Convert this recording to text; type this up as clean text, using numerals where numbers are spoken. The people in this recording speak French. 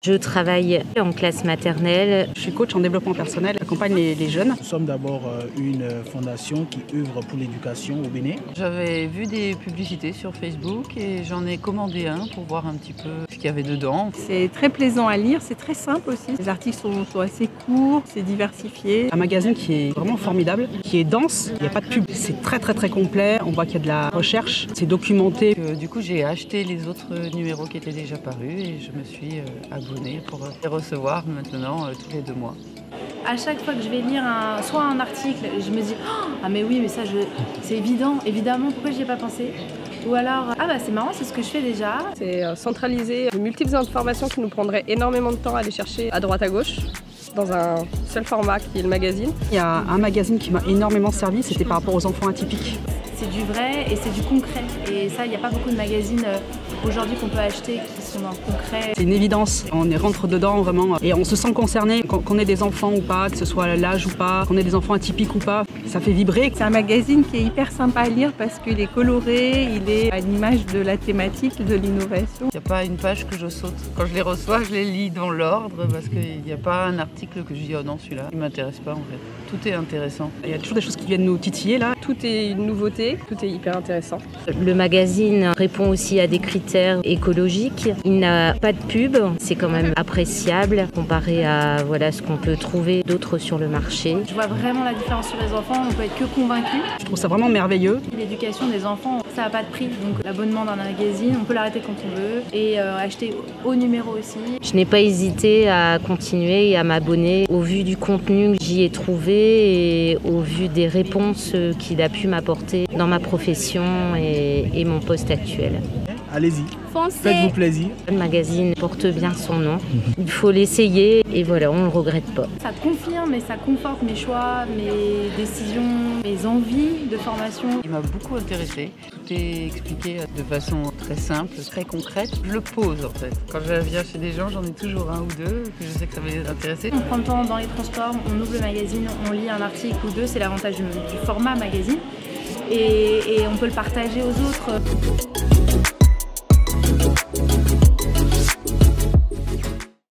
Je travaille en classe maternelle. Je suis coach en développement personnel, j'accompagne les jeunes. Nous sommes d'abord une fondation qui œuvre pour l'éducation au Bénin. J'avais vu des publicités sur Facebook et j'en ai commandé un pour voir un petit peu ce qu'il y avait dedans. C'est très plaisant à lire, c'est très simple aussi. Les articles sont assez courts, c'est diversifié. Un magazine qui est vraiment formidable, qui est dense, il n'y a pas de pub, c'est très complet. On voit qu'il y a de la recherche, c'est documenté. Du coup, j'ai acheté les autres numéros qui étaient déjà parus et je me suis abonnée pour les recevoir maintenant tous les 2 mois. À chaque fois que je vais lire soit un article, je me dis « Ah mais oui, mais ça, c'est évidemment, pourquoi j'y ai pas pensé ?» Ou alors « Ah bah c'est marrant, c'est ce que je fais déjà !» C'est centraliser de multiples informations qui nous prendraient énormément de temps à aller chercher à droite à gauche, dans un seul format qui est le magazine. Il y a un magazine qui m'a énormément servi, c'était par rapport aux enfants atypiques. C'est du vrai et c'est du concret. Et ça, il n'y a pas beaucoup de magazines aujourd'hui qu'on peut acheter qui sont dans le concret. C'est une évidence, on rentre dedans vraiment et on se sent concerné, qu'on ait des enfants ou pas, que ce soit l'âge ou pas, qu'on ait des enfants atypiques ou pas, ça fait vibrer. C'est un magazine qui est hyper sympa à lire parce qu'il est coloré, il est à l'image de la thématique de l'innovation. Il n'y a pas une page que je saute. Quand je les reçois, je les lis dans l'ordre parce qu'il n'y a pas un article que je dis « Oh non, celui-là, il ne m'intéresse pas en fait ». Tout est intéressant. Il y a toujours des choses qui viennent nous titiller là. Tout est une nouveauté, tout est hyper intéressant. Le magazine répond aussi à des critères écologiques. Il n'a pas de pub, c'est quand même appréciable comparé à ce qu'on peut trouver d'autres sur le marché. Je vois vraiment la différence sur les enfants, on peut être que convaincu. Je trouve ça vraiment merveilleux. L'éducation des enfants, ça n'a pas de prix. Donc l'abonnement d'un magazine, on peut l'arrêter quand on veut et acheter au numéro aussi. Je n'ai pas hésité à continuer et à m'abonner au vu du contenu que j'y ai trouvé et au vu des réponses qu'il a pu m'apporter dans ma profession et mon poste actuel. Allez-y, Foncez. faites-vous plaisir. Le magazine porte bien son nom. Il faut l'essayer et voilà, on ne le regrette pas. Ça confirme et ça conforte mes choix, mes décisions, mes envies de formation. Il m'a beaucoup intéressée. Tout est expliqué de façon très simple, très concrète. Je le pose en fait. Quand je viens chez des gens, j'en ai toujours un ou deux que je sais que ça va les intéresser. On prend le temps dans les transports, on ouvre le magazine, on lit un article ou deux, c'est l'avantage du format magazine. Et on peut le partager aux autres.